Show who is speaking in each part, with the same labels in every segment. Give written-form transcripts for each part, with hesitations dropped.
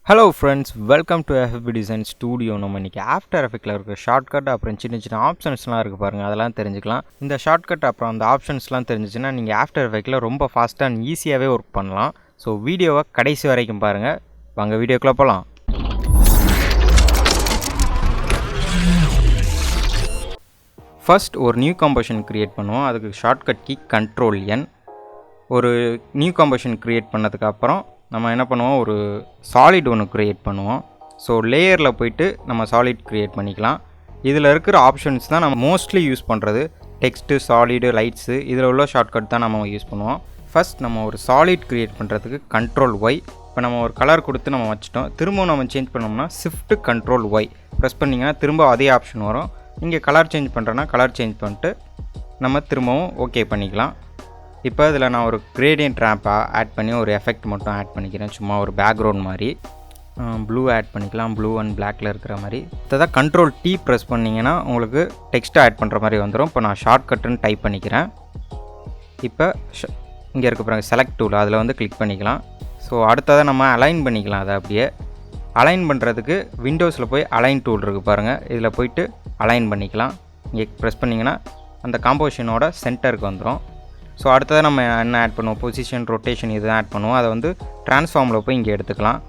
Speaker 1: Hello friends, welcome to FB design studio. நம்ம இன்றைக்கி after எஃபெக்டில் இருக்க ஷார்ட்கட் அப்புறம் சின்ன சின்ன ஆப்ஷன்ஸ்லாம் இருக்குது பாருங்கள், அதெல்லாம் தெரிஞ்சுக்கலாம். இந்த ஷார்ட்கட் அப்புறம் அந்த ஆப்ஷன்ஸ்லாம் தெரிஞ்சிச்சுன்னா நீங்கள் ஆஃப்டர் எஃபெக்டில் ரொம்ப ஃபாஸ்ட்டாக அண்ட் ஈஸியாகவே ஒர்க் பண்ணலாம். ஸோ வீடியோவை கடைசி வரைக்கும் பாருங்கள். வாங்க வீடியோக்குள்ளே போகலாம். ஃபர்ஸ்ட் ஒரு நியூ காம்போசிஷன் க்ரியேட் பண்ணுவோம். அதுக்கு ஷார்ட்கட் கீ Ctrl+N. ஒரு நியூ காம்போசிஷன் க்ரியேட் பண்ணதுக்கப்புறம் நம்ம என்ன பண்ணுவோம், ஒரு சாலிட் ஒன்று க்ரியேட் பண்ணுவோம். ஸோ லேயரில் போய்ட்டு நம்ம சாலிட் க்ரியேட் பண்ணிக்கலாம். இதில் இருக்கிற ஆப்ஷன்ஸ் தான் நம்ம மோஸ்ட்லி யூஸ் பண்ணுறது. டெக்ஸ்ட்டு, சாலிடு, லைட்ஸு, இதில் உள்ள ஷார்ட்கட் தான் நம்ம யூஸ் பண்ணுவோம். ஃபஸ்ட் நம்ம ஒரு சாலிட் க்ரியேட் பண்ணுறதுக்கு Ctrl+Y. இப்போ நம்ம ஒரு கலர் கொடுத்து நம்ம வச்சிட்டோம். திரும்பவும் நம்ம சேஞ்ச் பண்ணோம்னா Shift Ctrl+Y ப்ரெஸ் பண்ணிங்கன்னா திரும்ப அதே ஆப்ஷன் வரும். இங்கே கலர் சேஞ்ச் பண்ணுறேன்னா கலர் சேஞ்ச் பண்ணிட்டு நம்ம திரும்பவும் ஓகே பண்ணிக்கலாம். இப்போ இதில் நான் ஒரு கிரேடியன்ட் ரேம்ப்பாக ஆட் பண்ணி ஒரு எஃபெக்ட் மட்டும் ஆட் பண்ணிக்கிறேன். சும்மா ஒரு பேக்ரவுண்ட் மாதிரி ப்ளூ ஆட் பண்ணிக்கலாம். ப்ளூ அண்ட் பிளாக்கில் இருக்கிற மாதிரி. இதை Ctrl+T ப்ரெஸ் பண்ணிங்கன்னா உங்களுக்கு டெக்ஸ்ட்டை ஆட் பண்ணுற மாதிரி வந்துடும். இப்போ நான் ஷார்ட்கட்டுன்னு டைப் பண்ணிக்கிறேன். இப்போ இங்கே இருக்க பாருங்க செலக்ட் டூல், அதில் வந்து கிளிக் பண்ணிக்கலாம். ஸோ அடுத்ததை நம்ம அலைன் பண்ணிக்கலாம். அதை அப்படியே அலைன் பண்ணுறதுக்கு விண்டோஸில் போய் அலைன் டூல் இருக்குது பாருங்கள், இதில் போய்ட்டு அலைன் பண்ணிக்கலாம். இங்கே ப்ரெஸ் பண்ணிங்கன்னா அந்த காம்போசிஷனோட சென்டருக்கு வந்துடும். ஸோ அடுத்ததாக நம்ம என்ன ஆட் பண்ணுவோம், பொசிஷன், ரொட்டேஷன் இது ஆட் பண்ணுவோம். அதை வந்து ட்ரான்ஸ்ஃபார்மில் போய் இங்கே எடுத்துக்கலாம்.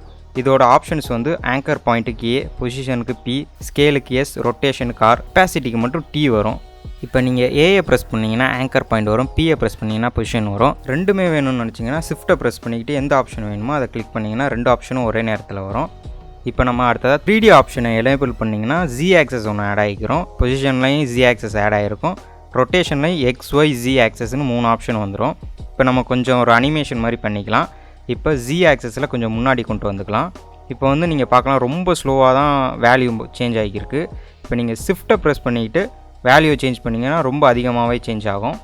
Speaker 1: இதோட ஆப்ஷன்ஸ் வந்து ஆங்கர் பாயிண்ட்டுக்கு A, பொசிஷனுக்கு P, ஸ்கேலுக்கு S, ரொட்டேஷனுக்கு R, கெப்பாசிட்டிக்கு மட்டும் T வரும். இப்போ நீங்கள் ஏயை ப்ரெஸ் பண்ணிங்கன்னா ஆங்கர் பாயிண்ட் வரும், Pயை ப்ரெஸ் பண்ணிங்கன்னா பொசிஷன் வரும். ரெண்டுமே வேணும்னு நினச்சிங்கன்னா ஷிஃப்ட்டை ப்ரெஸ் பண்ணிக்கிட்டு எந்த ஆப்ஷன் வேணுமோ அதை கிளிக் பண்ணிங்கன்னா ரெண்டு ஆப்ஷனும் ஒரே நேரத்தில் வரும். இப்போ நம்ம அடுத்ததாக 3D ஆப்ஷனை எனேபிள் பண்ணிங்கன்னா Z ஆக்சஸ் ஒன்று ஆட் ஆகிக்கிறோம். பொசிஷன்லையும் Z ஆக்சஸ் ஆட் ஆகிருக்கும். ரொட்டேஷன்லையும் XYZ ஆக்சஸ்னு 3 ஆப்ஷன் வந்துடும். இப்போ நம்ம கொஞ்சம் ஒரு அனிமேஷன் மாதிரி பண்ணிக்கலாம். இப்போ Z ஆக்சஸில் கொஞ்சம் முன்னாடி கொண்டு வந்துக்கலாம். இப்போ வந்து நீங்கள் பார்க்கலாம் ரொம்ப ஸ்லோவாக தான் வேல்யூ சேஞ்ச் ஆகிருக்கு. இப்போ நீங்கள் ஷிஃப்ட்டை ப்ரெஸ் பண்ணிக்கிட்டு வேல்யூ சேஞ்ச் பண்ணிங்கன்னா ரொம்ப அதிகமாகவே சேஞ்ச் ஆகும்.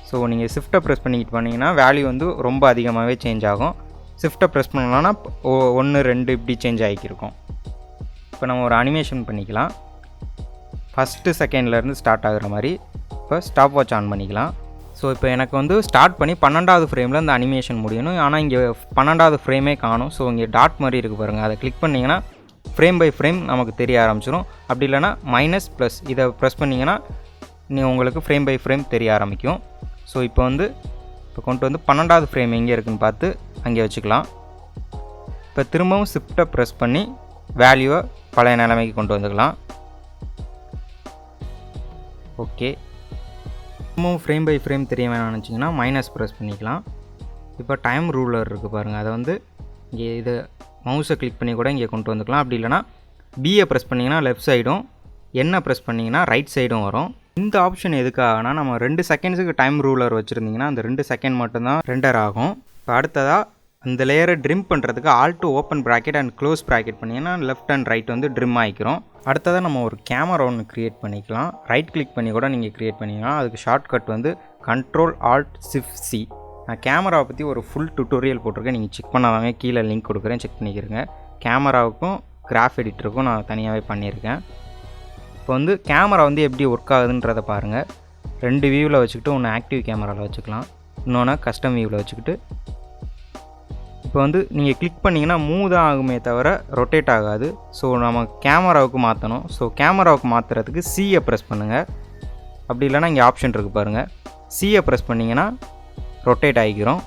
Speaker 1: ஸோ நீங்கள் ஷிஃப்ட்டை ப்ரெஸ் பண்ணிக்கிட்டு பண்ணிங்கன்னா வேல்யூ வந்து ரொம்ப அதிகமாகவே சேஞ்ச் ஆகும். ஷிஃப்ட்டை ப்ரெஸ் பண்ணலான்னா 1, 2 இப்படி சேஞ்ச் ஆகியிருக்கும். இப்போ நம்ம ஒரு அனிமேஷன் பண்ணிக்கலாம். ஃபஸ்ட்டு செகண்ட்லேருந்து ஸ்டார்ட் ஆகுற மாதிரி. இப்போ ஸ்டாப் வாட்ச் ஆன் பண்ணிக்கலாம். ஸோ இப்போ எனக்கு வந்து ஸ்டார்ட் பண்ணி 12வது ஃப்ரேமில் இந்த அனிமேஷன் முடியணும். ஆனால் இங்கே 12வது ஃப்ரேமே காணும். ஸோ இங்கே டாட் மாதிரி இருக்குது பாருங்கள், அதை கிளிக் பண்ணிங்கன்னா ஃப்ரேம் பை ஃப்ரேம் நமக்கு தெரிய ஆரம்பிச்சிடும். அப்படி இல்லைனா -+ இதை ப்ரெஸ் பண்ணிங்கன்னா உங்களுக்கு ஃப்ரேம் பை ஃப்ரேம் தெரிய ஆரம்பிக்கும். ஸோ இப்போ கொண்டு வந்து 12வது ஃப்ரேம் எங்கே இருக்குதுன்னு பார்த்து அங்கே வச்சுக்கலாம். இப்போ திரும்பவும் ஷிஃப்ட்டை ப்ரெஸ் பண்ணி வேல்யூவை பழைய நிலைமைக்கு கொண்டு வந்துக்கலாம். ஓகே, திரும்பவும் ஃப்ரேம் பை ஃப்ரேம் தெரிய வேணாம்னு நினச்சிங்கன்னா மைனஸ் ப்ரெஸ் பண்ணிக்கலாம். இப்போ டைம் ரூலர் இருக்குது பாருங்கள், அதை வந்து இங்கே இது மவுஸை கிளிக் பண்ணி கூட இங்கே கொண்டு வந்துக்கலாம். அப்படி இல்லைனா Bயை ப்ரெஸ் பண்ணிங்கன்னா லெஃப்ட் சைடும், Nஐ ப்ரெஸ் பண்ணிங்கன்னா ரைட் சைடும் வரும். இந்த ஆப்ஷன் எதுக்காகனா நம்ம 2 செகண்ட்ஸுக்கு டைம் ரூலர் வச்சுருந்திங்கன்னா அந்த 2 செகண்ட் மட்டும்தான் ரெண்டர் ஆகும். இப்போ அடுத்ததாக அந்த லேயரை ட்ரிம் பண்ணுறதுக்கு Alt open bracket and close bracket பண்ணிங்கன்னா லெஃப்ட் அண்ட் ரைட் வந்து ட்ரிம் ஆகிக்கிறோம். அடுத்ததாக நம்ம ஒரு கேமரா ஒன்று க்ரியேட் பண்ணிக்கலாம். ரைட் கிளிக் பண்ணி கூட நீங்கள் க்ரியேட் பண்ணிக்கலாம். அதுக்கு ஷார்ட்கட் வந்து Ctrl+Alt+Shift+C. நான் கேமராவை பற்றி ஒரு ஃபுல் டுட்டோரியல் போட்டிருக்கேன், நீங்கள் செக் பண்ணாதாங்க, கீழே லிங்க் கொடுக்குறேன், செக் பண்ணிக்கிறேங்க. கேமராவுக்கும் கிராஃப் எடிட்டருக்கும் நான் தனியாகவே பண்ணியிருக்கேன். இப்போ வந்து கேமரா வந்து எப்படி ஒர்க் ஆகுதுன்றதை பாருங்கள். 2 வியூவில் வச்சுக்கிட்டு ஒன்று ஆக்டிவ் கேமராவில் வச்சுக்கலாம், இன்னொன்று கஸ்டம் வியூவில் வச்சுக்கிட்டு. இப்போ வந்து நீங்கள் கிளிக் பண்ணிங்கன்னா மூவ் தான் ஆகுமே தவிர ரொட்டேட் ஆகாது. ஸோ நம்ம கேமராவுக்கு மாற்றணும். ஸோ கேமராவுக்கு மாற்றுறதுக்கு Cயை ப்ரெஸ் பண்ணுங்கள். அப்படி இல்லைனா இங்கே ஆப்ஷன் இருக்குது பாருங்கள், Cயை ப்ரெஸ் பண்ணிங்கன்னா ரொட்டேட் ஆகிக்கிறோம்.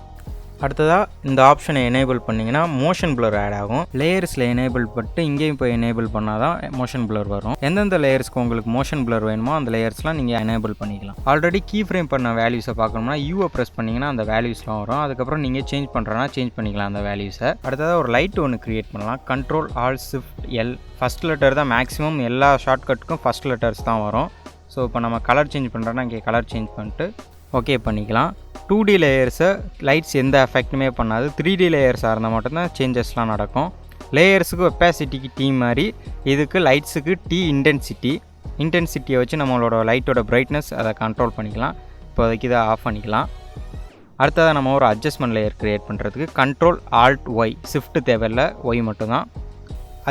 Speaker 1: அடுத்ததாக இந்த ஆப்ஷனை எனேபிள் பண்ணிங்கன்னா மோஷன் ப்ளர் ஆட் ஆகும். லேயர்ஸில் எனேபிள் பண்ணிட்டு இங்கேயும் இப்போ எனேபிள் பண்ணால் தான் மோஷன் ப்ளர் வரும். எந்தெந்த லேயர்ஸ்க்கு உங்களுக்கு மோஷன் ப்ளர் வேணுமோ அந்த லேயர்ஸ்லாம் நீங்கள் எனேபிள் பண்ணிக்கலாம். ஆல்ரெடி கீ ஃப்ரேம் பண்ண வேல்யூஸை பார்க்கணும்னா Uவை ப்ரெஸ் பண்ணிங்கன்னா அந்த வேல்யூஸ்லாம் வரும். அதுக்கப்புறம் நீங்கள் சேஞ்ச் பண்ணுறனா சேஞ்ச் பண்ணிக்கலாம் அந்த வேல்யூஸை. அடுத்ததாக ஒரு லைட் ஒன்று க்ரியேட் பண்ணலாம். Ctrl+Alt+Shift+L. ஃபஸ்ட் லெட்டர் தான் மேக்ஸிமம் எல்லா ஷார்ட்கட்டுக்கும் ஃபஸ்ட் லெட்டர்ஸ் தான் வரும். ஸோ இப்போ நம்ம கலர் சேஞ்ச் பண்ணுறோன்னா இங்கே கலர் சேஞ்ச் பண்ணிட்டு ஓகே பண்ணிக்கலாம். 2D லேயர்ஸை லைட்ஸ் எந்த எஃபெக்ட்டுமே பண்ணாது. 3D லேயர்ஸாக இருந்தால் மட்டும்தான் சேஞ்சஸ்லாம் நடக்கும். லேயர்ஸுக்கு வெப்பாசிட்டிக்கு T மாதிரி, இதுக்கு லைட்ஸுக்கு T இன்டென்சிட்டியை வச்சு நம்மளோட லைட்டோட பிரைட்னஸ் அதை கண்ட்ரோல் பண்ணிக்கலாம். இப்போதைக்கு இதை ஆஃப் பண்ணிக்கலாம். அடுத்ததாக நம்ம ஒரு அட்ஜஸ்ட்மெண்ட் லேயர் க்ரியேட் பண்ணுறதுக்கு Ctrl+Alt+Y. ஷிஃப்ட் தேவையில்லை, Y மட்டும்தான்.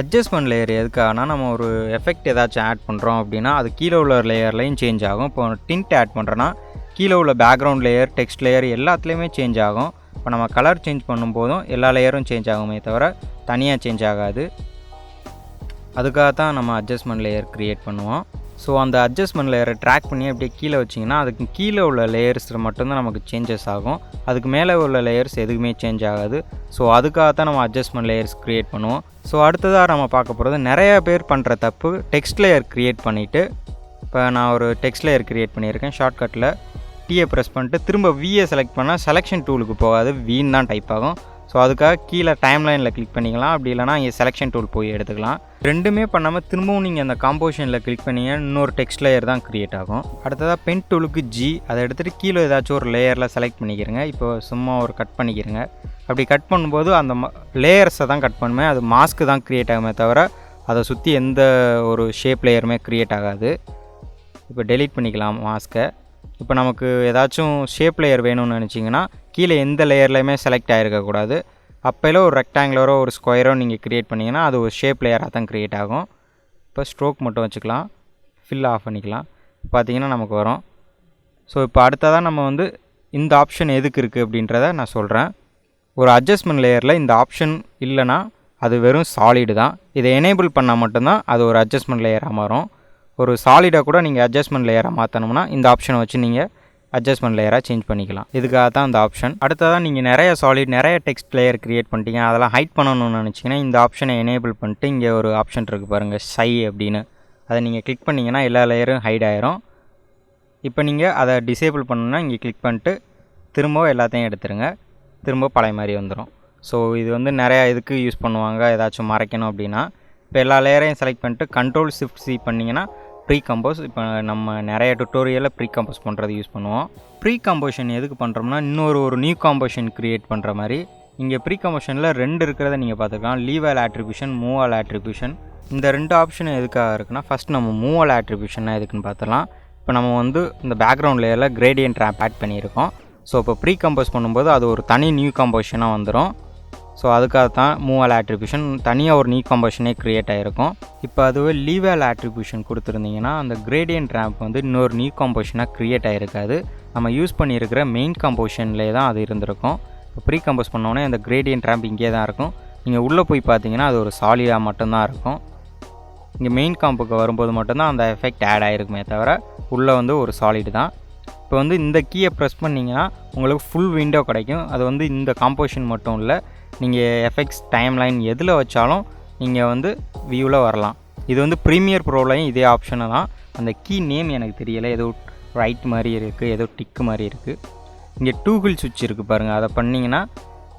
Speaker 1: அட்ஜஸ்ட்மெண்ட் லேயர் எதுக்காகனா நம்ம ஒரு எஃபெக்ட் ஏதாச்சும் ஆட் பண்ணுறோம் அப்படின்னா அது கீழே உள்ள லேயர்லையும் சேஞ்ச் ஆகும். இப்போ டிண்ட் ஆட் பண்ணுறோன்னா கீழே உள்ள பேக்ரவுண்ட் லேயர், டெக்ஸ்ட் லேயர் எல்லாத்துலேயுமே சேஞ்ச் ஆகும். இப்போ நம்ம கலர் சேஞ்ச் பண்ணும்போதும் எல்லா லேயரும் சேஞ்ச் ஆகுமே தவிர தனியாக சேஞ்ச் ஆகாது. அதுக்காக தான் நம்ம அட்ஜஸ்ட்மெண்ட் லேயர் க்ரியேட் பண்ணுவோம். ஸோ அந்த அட்ஜஸ்ட்மெண்ட் லேயரை ட்ராக் பண்ணி அப்படியே கீழே வச்சிங்கன்னா அதுக்கு கீழே உள்ள லேயர்ஸில் மட்டும்தான் நமக்கு சேஞ்சஸ் ஆகும். அதுக்கு மேலே உள்ள லேயர்ஸ் எதுவுமே சேஞ்ச் ஆகாது. ஸோ அதுக்காக தான் நம்ம அட்ஜஸ்ட்மெண்ட் லேயர்ஸ் க்ரியேட் பண்ணுவோம். ஸோ அடுத்ததாக நம்ம பார்க்க போகிறது, நிறைய பேர் பண்ணுற தப்பு டெக்ஸ்ட் லேயர் க்ரியேட் பண்ணிவிட்டு, இப்போ நான் ஒரு டெக்ஸ்ட் லேயர் க்ரியேட் பண்ணியிருக்கேன். ஷார்ட்கட்டில் டீயை ப்ரெஸ் பண்ணிட்டு திரும்ப வியை செலக்ட் பண்ணால் செலெக்ஷன் டூலுக்கு போகாது, வீன் தான் டைப் ஆகும். ஸோ அதுக்காக கீழே டைம்லைனில் கிளிக் பண்ணிக்கலாம். அப்படி இல்லைனா இங்கே செலெக்ஷன் டூல் போய் எடுத்துக்கலாம். ரெண்டுமே பண்ணாமல் திரும்பவும் நீங்கள் அந்த காம்போசிஷனில் கிளிக் பண்ணிங்க இன்னொரு டெக்ஸ்ட் லேயர் தான் க்ரியேட் ஆகும். அடுத்ததாக பென் டூலுக்கு ஜி, அதை எடுத்துகிட்டு கீழே ஏதாச்சும் ஒரு லேயரில் செலக்ட் பண்ணிக்கிறங்க. இப்போ சும்மா ஒரு கட் பண்ணிக்கிறங்க. அப்படி கட் பண்ணும்போது அந்த லேயர்ஸை தான் கட் பண்ணுமே, அது மாஸ்க்கு தான் க்ரியேட் ஆகுமே தவிர அதை சுற்றி எந்த ஒரு ஷேப் லேயருமே க்ரியேட் ஆகாது. இப்போ டெலீட் பண்ணிக்கலாம் மாஸ்க்கை. இப்போ நமக்கு ஏதாச்சும் ஷேப் லேயர் வேணும்னு நினச்சிங்கன்னா கீழே எந்த லேயர்லையுமே செலக்ட் ஆகிருக்கக்கூடாது. அப்போல ஒரு ரெக்டாங்குலரோ ஒரு ஸ்கொயரோ நீங்கள் க்ரியேட் பண்ணிங்கன்னா அது ஒரு ஷேப் லேயராக தான் க்ரியேட் ஆகும். இப்போ ஸ்ட்ரோக் மட்டும் வச்சுக்கலாம், ஃபில் ஆஃப் பண்ணிக்கலாம். பார்த்தீங்கன்னா நமக்கு வரும். ஸோ இப்போ அடுத்ததாக நம்ம வந்து இந்த ஆப்ஷன் எதுக்கு இருக்குது அப்படின்றத நான் சொல்கிறேன். ஒரு அட்ஜஸ்ட்மெண்ட் லேயரில் இந்த ஆப்ஷன் இல்லைனா அது வெறும் சாலிடு தான். இதை எனேபிள் பண்ணால் மட்டும்தான் அது ஒரு அட்ஜஸ்ட்மெண்ட் லேயராக மாறும். ஒரு சாலிடாக கூட நீங்கள் அட்ஜஸ்ட்மெண்ட் லேயராக மாற்றணும்னா இந்த ஆப்ஷனை வச்சு நீங்கள் அட்ஜஸ்ட்மெண்ட் லேயராக சேஞ்ச் பண்ணிக்கலாம். இதுக்காக தான் இந்த ஆப்ஷன். அடுத்ததாக நீங்கள் நிறைய டெக்ஸ்ட் லேயர் க்ரியேட் பண்ணிட்டீங்க, அதெல்லாம் ஹைட் பண்ணணும்னு நினச்சிங்கன்னா இந்த ஆப்ஷனை எனேபிள் பண்ணிட்டு இங்கே ஒரு ஆப்ஷன் இருக்குது பாருங்கள், ஷை அப்படின்னு. அதை நீங்கள் கிளிக் பண்ணிங்கன்னா எல்லா லேயரும் ஹைட் ஆயிரும். இப்போ நீங்கள் அதை டிசேபிள் பண்ணணுன்னா இங்கே கிளிக் பண்ணிட்டு திரும்ப எல்லாத்தையும் எடுத்துருங்க. திரும்ப பழைய மாதிரி வந்துடும். ஸோ இது வந்து நிறையா இதுக்கு யூஸ் பண்ணுவாங்க, ஏதாச்சும் மறைக்கணும் அப்படின்னா. இப்போ எல்லா லேயரையும் செலக்ட் பண்ணிட்டு Ctrl+Shift+C பண்ணிங்கன்னா ப்ரீ கம்போஸ். இப்போ நம்ம நிறைய டுட்டோரியலில் ப்ரீ கம்போஸ் பண்ணுறது யூஸ் பண்ணுவோம். ப்ரீ கம்போஷன் எதுக்கு பண்ணுறோம்னா இன்னொரு நியூ காம்போஷன் க்ரியேட் பண்ணுற மாதிரி. இங்கே ப்ரீ கம்போஷனில் 2 இருக்கிறத நீங்கள் பார்த்துக்கலாம், leave all attribution, move all attribution. இந்த 2 ஆப்ஷன் எதுக்காக இருக்குன்னா, ஃபஸ்ட் நம்ம மூவ் ஆல் ஆட்ரிபியூஷன்னா எதுக்குன்னு பார்த்துலாம். இப்போ நம்ம வந்து இந்த பேக்ரவுண்ட் லேயரில் கிரேடியன்ட் ரேம்ப் ஆட் பண்ணியிருக்கோம். ஸோ இப்போ ப்ரீ கம்போஸ் பண்ணும்போது அது ஒரு தனி நியூ காம்போஷனாக வந்துடும். ஸோ அதுக்காக தான் மூவ் ஆல் ஆட்ரிபியூஷன், தனியாக ஒரு நியூ காம்போஷனே க்ரியேட் ஆகிருக்கும். இப்போ அதுவே லீவ் ஆல் ஆட்ரிபியூஷன் கொடுத்துருந்தீங்கன்னா அந்த கிரேடியன்ட் ரேம்ப் வந்து இன்னொரு நியூ காம்போஷனாக க்ரியேட் ஆகிருக்காது. நம்ம யூஸ் பண்ணியிருக்கிற மெயின் காம்போஷன்லேயே தான் அது இருந்திருக்கும். இப்போ ப்ரீ கம்போஸ் பண்ணோன்னே அந்த கிரேடியன்ட் ரேம்ப் இங்கே தான் இருக்கும். நீங்கள் உள்ளே போய் பார்த்தீங்கன்னா அது ஒரு சாலிடாக மட்டும்தான் இருக்கும். இங்கே மெயின் காம்புக்கு வரும்போது மட்டும்தான் அந்த எஃபெக்ட் ஆட் ஆகிருக்குமே தவிர உள்ளே வந்து ஒரு சாலிடு தான். இப்போ வந்து இந்த கீயை ப்ரெஸ் பண்ணிங்கன்னா உங்களுக்கு ஃபுல் விண்டோ கிடைக்கும். அது வந்து இந்த காம்போசிஷன் மட்டும் இல்லை, நீங்கள் எஃபெக்ட்ஸ் டைம்லைன் எதில் வச்சாலும் நீங்கள் வந்து வியூவில் வரலாம். இது வந்து ப்ரீமியர் ப்ரோலையும் இதே ஆப்ஷனை தான். அந்த கீ நேம் எனக்கு தெரியலை, ஏதோ ரைட் மாதிரி இருக்குது, ஏதோ டிக்கு மாதிரி இருக்குது. இங்கே டூகிள் சுவிட்ச் இருக்குது பாருங்கள், அதை பண்ணிங்கன்னா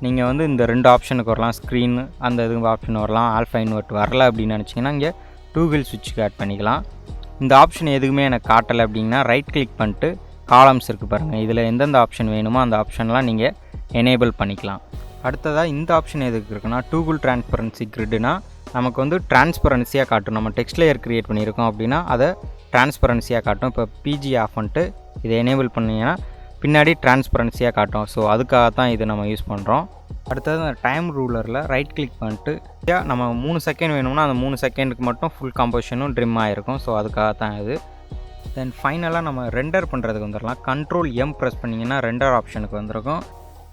Speaker 1: நீங்கள் வந்து இந்த 2 ஆப்ஷனுக்கு வரலாம். ஸ்க்ரீன் அந்த இது ஆப்ஷன் வரலாம். ஆல்ஃபா இன்வெர்ட் வரல அப்படின்னு நினச்சிங்கன்னா இங்கே டூகிள் சுவிட்சுக்கு ஆட் பண்ணிக்கலாம். இந்த ஆப்ஷன் எதுக்குமே எனக்கு காட்டலை அப்படின்னா ரைட் கிளிக் பண்ணிட்டு காலம்ஸ் இருக்குது பாருங்கள், இதில் எந்தெந்த ஆப்ஷன் வேணுமோ அந்த ஆப்ஷன்லாம் நீங்கள் எனேபிள் பண்ணிக்கலாம். அடுத்ததாக இந்த ஆப்ஷன் எதுக்கு இருக்குன்னா, டூகுள் டிரான்ஸ்பரன்சி கிரிட்னா நமக்கு வந்து டிரான்ஸ்பரன்சியாக காட்டும். நம்ம டெக்ஸ்ட் லேயர் க்ரியேட் பண்ணியிருக்கோம் அப்படின்னா அதை டிரான்ஸ்பரன்சியாக காட்டும். இப்போ பிஜி ஆஃப் பண்ணிட்டு இதை எனேபிள் பண்ணிங்கன்னா பின்னாடி டிரான்ஸ்பரன்சியாக காட்டும். ஸோ அதுக்காக தான் இது நம்ம யூஸ் பண்ணுறோம். அடுத்தது அந்த டைம் ரூலரில் ரைட் கிளிக் பண்ணிட்டு நம்ம 3 செகண்ட் வேணும்னா அந்த 3 செகண்டுக்கு மட்டும் ஃபுல் காம்போசிஷனும் ட்ரிம் ஆகிருக்கும். ஸோ அதுக்காக தான் இது. தென் ஃபைனலாக நம்ம ரெண்டர் பண்ணுறதுக்கு வந்துடலாம். Ctrl+M ப்ரெஸ் பண்ணிங்கன்னா ரெண்டர் ஆப்ஷனுக்கு வந்திருக்கும்.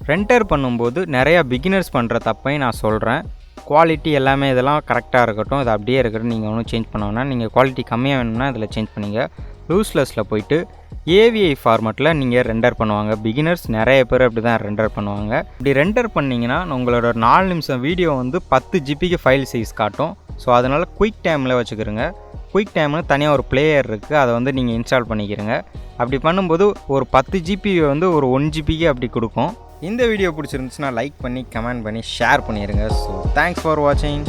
Speaker 1: ரெண்டர் பண்ணும்போது நிறையா பிகினர்ஸ் பண்ணுற தப்பையும் நான் சொல்கிறேன். குவாலிட்டி எல்லாமே இதெல்லாம் கரெக்டாக இருக்கட்டும், இது அப்படியே இருக்கட்டும், நீங்கள் ஒன்றும் சேஞ்ச் பண்ண வேணாம். நீங்கள் குவாலிட்டி கம்மியாக வேணும்னா இதில் சேஞ்ச் பண்ணிங்க. லூஸ்லெஸில் போயிட்டு AVI ஃபார்மேட்டில் நீங்கள் ரெண்டர் பண்ணுவாங்க. பிகினர்ஸ் நிறைய பேர் அப்படி தான் ரெண்டர் பண்ணுவாங்க. இப்படி ரெண்டர் பண்ணிங்கன்னா உங்களோட 4 நிமிஷம் வீடியோ வந்து 10 GB ஃபைல் சைஸ் காட்டும். ஸோ அதனால் குயிக் டைமில் வச்சுக்கிறோங்க. குயிக் டைம்னு தனியாக ஒரு பிளேயர் இருக்குது, அதை வந்து நீங்கள் இன்ஸ்டால் பண்ணிக்கிறங்க. அப்படி பண்ணும்போது ஒரு 10 GB வந்து ஒரு 1 GB அப்படி கொடுக்கும். இந்த வீடியோ பிடிச்சிருந்துச்சுன்னா லைக் பண்ணி கமெண்ட் பண்ணி ஷேர் பண்ணிடுங்க. ஸோ தேங்க்ஸ் ஃபார் வாட்சிங்.